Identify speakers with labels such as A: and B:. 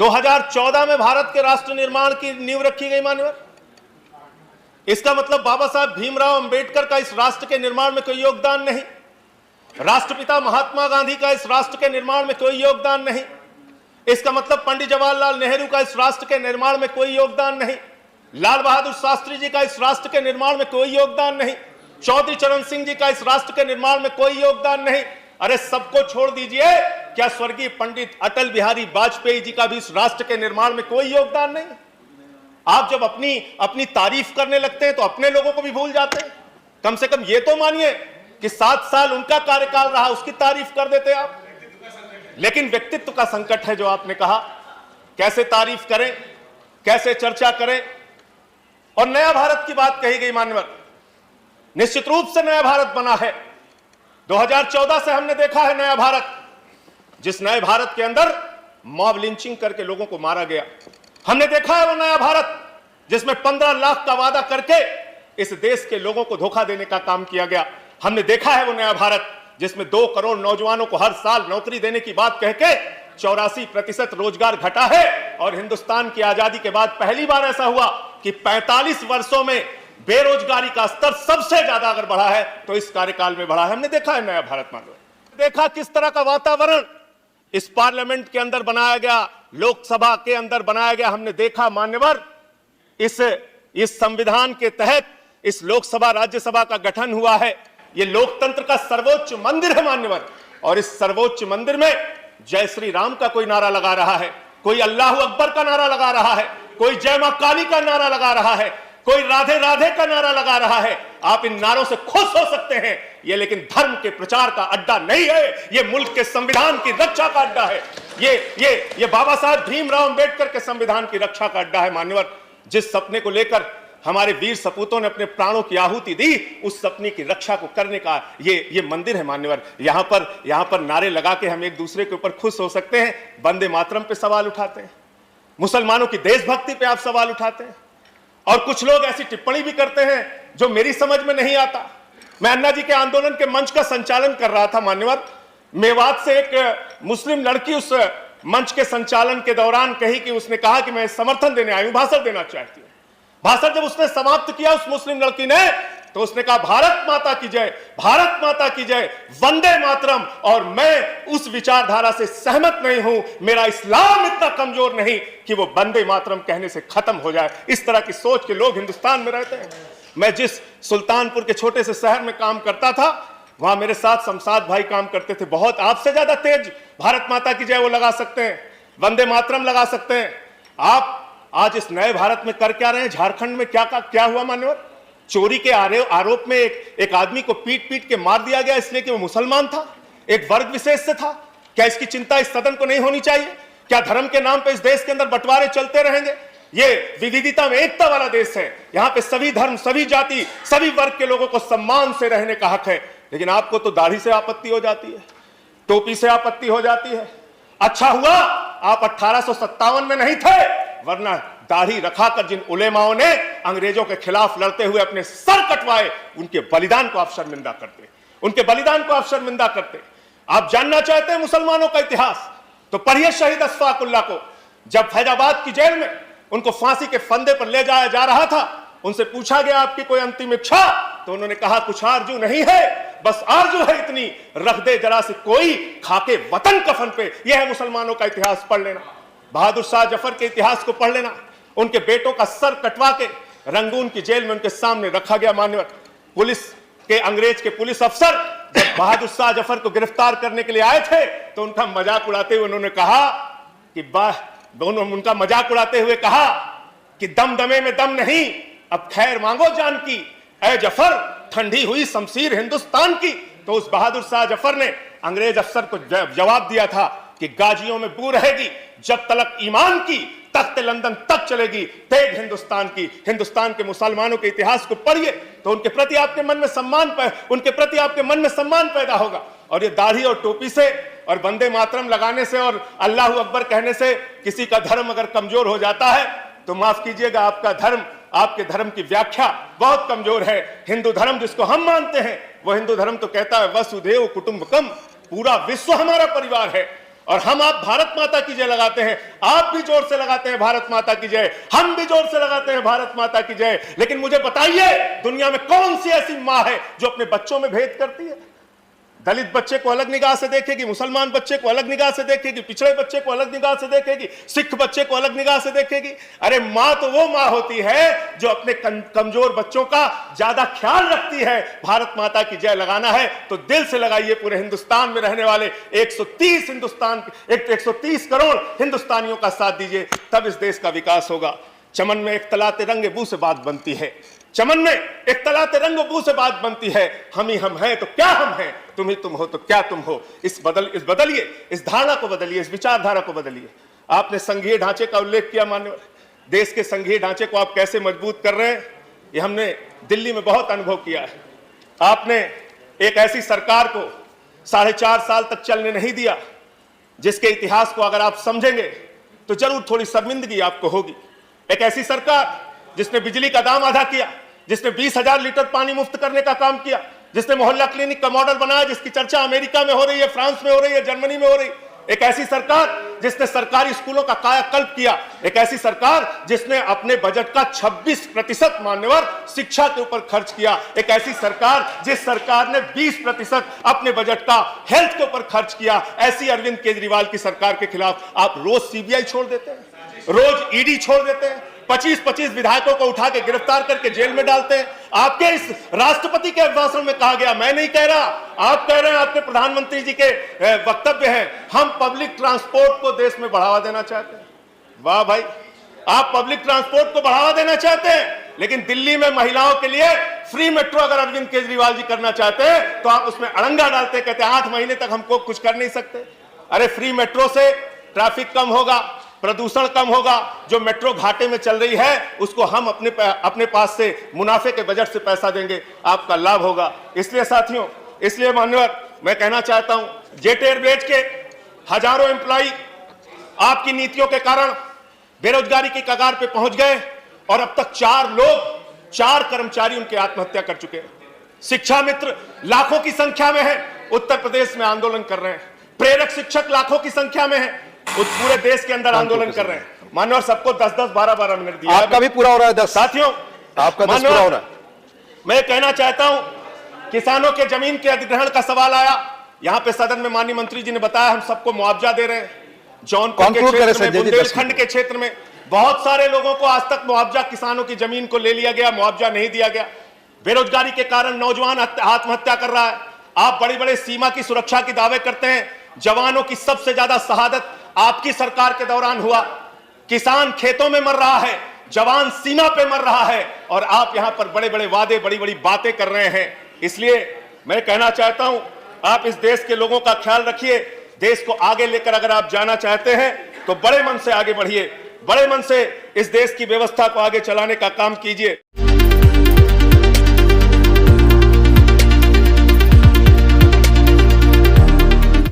A: 2014 में भारत के राष्ट्र निर्माण की नींव रखी गई मान्यवर। इसका मतलब बाबा साहब भीमराव अंबेडकर का इस राष्ट्र के निर्माण में कोई योगदान नहीं, राष्ट्रपिता महात्मा गांधी का इस राष्ट्र के निर्माण में कोई योगदान नहीं। इसका मतलब पंडित जवाहरलाल नेहरू का इस राष्ट्र के निर्माण में कोई योगदान नहीं, लाल बहादुर शास्त्री जी का इस राष्ट्र के निर्माण में कोई योगदान नहीं, चौधरी चरण सिंह जी का इस राष्ट्र के निर्माण में कोई योगदान नहीं। अरे सबको छोड़ दीजिए, क्या स्वर्गीय पंडित अटल बिहारी वाजपेयी जी का भी इस राष्ट्र के निर्माण में कोई योगदान नहीं? आप जब अपनी तारीफ करने लगते हैं तो अपने लोगों को भी भूल जाते हैं। कम से कम ये तो मानिए कि 7 साल उनका कार्यकाल रहा, उसकी तारीफ कर देते आप। लेकिन व्यक्तित्व का संकट है जो आपने कहा, कैसे तारीफ करें, कैसे चर्चा करें। और नया भारत की बात कही गई मान्यवर, निश्चित रूप से नया भारत बना है। 2014 से हमने देखा है नया भारत, जिस नए भारत के अंदर मॉब लिंचिंग करके लोगों को मारा गया। हमने देखा है वो नया भारत जिसमें 15 लाख का वादा करके इस देश के लोगों को धोखा देने का काम किया गया। हमने देखा है वो नया भारत जिसमें 2 करोड़ नौजवानों को हर साल नौकरी देने की बात कहके 84% रोजगार घटा है। और हिंदुस्तान की आजादी के बाद पहली बार ऐसा हुआ कि 45 वर्षों में बेरोजगारी का स्तर सबसे ज्यादा अगर बढ़ा है तो इस कार्यकाल में बढ़ा है। हमने देखा है नया भारत मानव, देखा किस तरह का वातावरण इस पार्लियामेंट के अंदर बनाया गया, लोकसभा के अंदर बनाया गया। हमने देखा मान्यवर, इस संविधान के तहत इस लोकसभा राज्यसभा का गठन हुआ है। यह लोकतंत्र का सर्वोच्च मंदिर है मान्यवर, और इस सर्वोच्च मंदिर में जय श्री राम का कोई नारा लगा रहा है, कोई अल्लाह अकबर का नारा लगा रहा है, कोई जय मां काली का नारा लगा रहा है, कोई राधे राधे का नारा लगा रहा है। आप इन नारों से खुश हो सकते हैं, ये लेकिन धर्म के प्रचार का अड्डा नहीं है, ये मुल्क के संविधान की रक्षा का अड्डा है। ये बाबा साहब भीमराव अंबेडकर के संविधान की रक्षा का अड्डा है मान्यवर। जिस सपने को लेकर हमारे वीर सपूतों ने अपने प्राणों की आहुति दी, उस सपने की रक्षा को करने का ये मंदिर है मान्यवर। यहां पर नारे लगा के हम एक दूसरे के ऊपर खुश हो सकते हैं। वंदे मातरम पे सवाल उठाते हैं, मुसलमानों की देशभक्ति पे आप सवाल उठाते हैं, और कुछ लोग ऐसी टिप्पणी भी करते हैं जो मेरी समझ में नहीं आता। मैं अन्ना जी के आंदोलन के मंच का संचालन कर रहा था मान्यवर। मेवात से एक मुस्लिम लड़की उस मंच के संचालन के दौरान कही कि उसने कहा कि मैं समर्थन देने आई हूं, भाषण देना चाहती हूं। भाषण जब उसने समाप्त किया उस मुस्लिम लड़की ने, तो उसने कहा भारत माता की जय, भारत माता की जय, वंदे मातरम। और मैं उस विचारधारा से सहमत नहीं हूं। मेरा इस्लाम इतना कमजोर नहीं कि वो वंदे मातरम कहने से खत्म हो जाए। इस तरह की सोच के लोग हिंदुस्तान में रहते हैं। मैं जिस सुल्तानपुर के छोटे से शहर में काम करता था, वहां मेरे साथ शमशाद भाई काम करते थे। बहुत आपसे ज्यादा तेज भारत माता की जय वो लगा सकते हैं, वंदे मातरम लगा सकते हैं। आप आज इस नए भारत में कर क्या रहे हैं? झारखंड में क्या हुआ मान्यवर? चोरी के आरोप में एक आदमी को पीट पीट के मार दिया गया इसलिए कि वो मुसलमान था, एक वर्ग विशेष से था। क्या इसकी चिंता इस सदन को नहीं होनी चाहिए? क्या धर्म के नाम पे इस देश के अंदर बंटवारे चलते रहेंगे? ये विविधता में एकता वाला देश है। यहाँ पे सभी धर्म, सभी जाति, सभी वर्ग के लोगों को सम्मान से रहने का हक है। लेकिन आपको तो दाढ़ी से आपत्ति हो जाती है, टोपी से आपत्ति हो जाती है। अच्छा हुआ आप 1857 में नहीं थे, वरना दाढ़ी रखाकर जिन उलेमाओं ने अंग्रेजों के खिलाफ लड़ते हुए अपने सर कटवाए, उनके बलिदान को आप शर्मिंदा करते, उनके बलिदान को आप शर्मिंदा करते। आप जानना चाहते हैं मुसलमानों का इतिहास, तो पढ़िए शहीद अशफाकुल्लाह को। जब फैजाबाद की जेल में उनको फांसी के फंदे पर ले जाया जा रहा था, उनसे पूछा गया आपकी कोई अंतिम इच्छा, तो उन्होंने कहा कुछ आरजू नहीं है, बस आरजू है इतनी, रख दे जरा से कोई खाके वतन कफन पे। यह है मुसलमानों का इतिहास, पढ़ लेना। बहादुर शाह जफर के इतिहास को पढ़ लेना। उनके बेटों का सर कटवा के रंगून की जेल में उनके सामने रखा गया मान्यवर। पुलिस के, अंग्रेज के पुलिस अफसर जब बहादुर शाह जफर को गिरफ्तार करने के लिए आए थे, तो उनका मजाक उड़ाते हुए उन्होंने कहा कि दम दमे में दम नहीं, अब खैर मांगो जान की, ऐ जफर ठंडी हुई शमशीर हिंदुस्तान की। तो उस बहादुर शाह जफर ने अंग्रेज अफसर को जवाब दिया था कि गाजियों में बू रहेगी जब तलक ईमान की, तख्त लंदन तक चलेगी तेग हिंदुस्तान की। हिंदुस्तान के मुसलमानों के इतिहास को पढ़िए तो उनके प्रति आपके मन में सम्मान पैदा होगा। और ये दाढ़ी और टोपी से और वंदे मातरम लगाने से और अल्लाह अकबर कहने से किसी का धर्म अगर कमजोर हो जाता है तो माफ कीजिएगा, आपके धर्म की व्याख्या बहुत कमजोर है। हिंदू धर्म जिसको हम मानते हैं, वो हिंदू धर्म तो कहता है वसुधैव कुटुंबकम, पूरा विश्व हमारा परिवार है। और हम आप भारत माता की जय लगाते हैं, आप भी जोर से लगाते हैं भारत माता की जय, हम भी जोर से लगाते हैं भारत माता की जय। लेकिन मुझे बताइए, दुनिया में कौन सी ऐसी मां है जो अपने बच्चों में भेद करती है? दलित बच्चे को अलग निगाह से देखेगी, मुसलमान बच्चे को अलग निगाह से देखेगी, पिछड़े बच्चे को अलग निगाह से देखेगी, सिख बच्चे को अलग निगाह से देखेगी। अरे मां तो वो मां होती है जो अपने कमजोर बच्चों का ज्यादा ख्याल रखती है। भारत माता की जय लगाना है तो दिल से लगाइए। पूरे हिंदुस्तान में रहने वाले 130 करोड़ हिंदुस्तानियों का साथ दीजिए, तब इस देश का विकास होगा। चमन में एक तलाते रंग बू से बात बनती है, चमन में एक तलाते रंग बू से बात बनती है। हम ही हम हैं तो क्या हम हैं, तुम ही तुम हो तो क्या तुम हो। इस बदलिए, इस धारणा को बदलिए, इस विचारधारा को बदलिए। आपने संघीय ढांचे का उल्लेख किया माननीय, देश के संघीय ढांचे को आप कैसे मजबूत कर रहे हैं, ये हमने दिल्ली में बहुत अनुभव किया है। आपने एक ऐसी सरकार को 4.5 साल तक चलने नहीं दिया जिसके इतिहास को अगर आप समझेंगे तो जरूर थोड़ी शर्मिंदगी आपको होगी। एक ऐसी सरकार जिसने बिजली का दाम आधा किया, जिसने 20,000 लीटर पानी मुफ्त करने का काम किया, जिसने मोहल्ला क्लिनिक का मॉडल बनाया, जिसकी चर्चा अमेरिका में हो रही है, फ्रांस में हो रही है, जर्मनी में हो रही है। एक ऐसी सरकार जिसने सरकारी स्कूलों का कायाकल्प किया, एक ऐसी सरकार जिसने अपने बजट का 26% मान्यवर शिक्षा के ऊपर खर्च किया, एक ऐसी सरकार जिस सरकार ने 20% अपने बजट का हेल्थ के ऊपर खर्च किया। ऐसी अरविंद केजरीवाल की सरकार के खिलाफ आप रोज सीबीआई छोड़ देते हैं, रोज ईडी छोड़ देते हैं, 25-25 विधायकों को उठा के गिरफ्तार करके जेल में डालते हैं। आपके इस राष्ट्रपति के भाषण में कहा गया, मैं नहीं कह रहा, आप कह रहे हैं, आपके प्रधानमंत्री जी के वक्तव्य हैं, हम पब्लिक ट्रांसपोर्ट को देश में बढ़ावा देना चाहते हैं। वाह भाई, आप पब्लिक ट्रांसपोर्ट को बढ़ावा देना चाहते हैं, लेकिन दिल्ली में महिलाओं के लिए फ्री मेट्रो अगर अरविंद केजरीवाल जी करना चाहते हैं तो आप उसमें अड़ंगा डालते, कहते हैं 8 महीने तक हमको कुछ कर नहीं सकते। अरे फ्री मेट्रो से ट्रैफिक कम होगा, प्रदूषण कम होगा। जो मेट्रो घाटे में चल रही है उसको हम अपने पास से मुनाफे के बजट से पैसा देंगे, आपका लाभ होगा। इसलिए साथियों, इसलिए मान्यवर, मैं कहना चाहता हूं, जेट एयरवेज के हजारों एम्प्लॉई आपकी नीतियों के कारण बेरोजगारी की कगार पे पहुंच गए और अब तक 4 कर्मचारी उनके आत्महत्या कर चुके हैं। शिक्षा मित्र लाखों की संख्या में है, उत्तर प्रदेश में आंदोलन कर रहे हैं। प्रेरक शिक्षक लाखों की संख्या में है, पूरे देश के अंदर आंदोलन कर रहे हैं। मान्यवर, सबको 10-10, 12-12 मिनट दिया।
B: आपका भी पूरा हो रहा है 10।
A: साथियों,
B: आपका 10 पूरा हो रहा है।
A: मैं कहना चाहता हूं, किसानों के जमीन के अधिग्रहण का सवाल आया, यहां पे सदन में माननीय मंत्री जी ने बताया हम सबको मुआवजा दे रहे हैं। जौनपुर के क्षेत्र में, बुंदेलखंड के क्षेत्र में बहुत सारे लोगों को आज तक मुआवजा, किसानों की जमीन को ले लिया गया, मुआवजा नहीं दिया गया। बेरोजगारी के कारण नौजवान आत्महत्या कर रहा है। आप बड़े बड़े सीमा की सुरक्षा के दावे करते हैं, जवानों की सबसे ज्यादा शहादत आपकी सरकार के दौरान हुआ। किसान खेतों में मर रहा है, जवान सीमा पे मर रहा है, और आप यहां पर बड़े बड़े वादे, बड़ी बड़ी बातें कर रहे हैं। इसलिए मैं कहना चाहता हूं, आप इस देश के लोगों का ख्याल रखिए। देश को आगे लेकर अगर आप जाना चाहते हैं तो बड़े मन से आगे बढ़िए, बड़े मन से इस देश की व्यवस्था को आगे चलाने का काम कीजिए।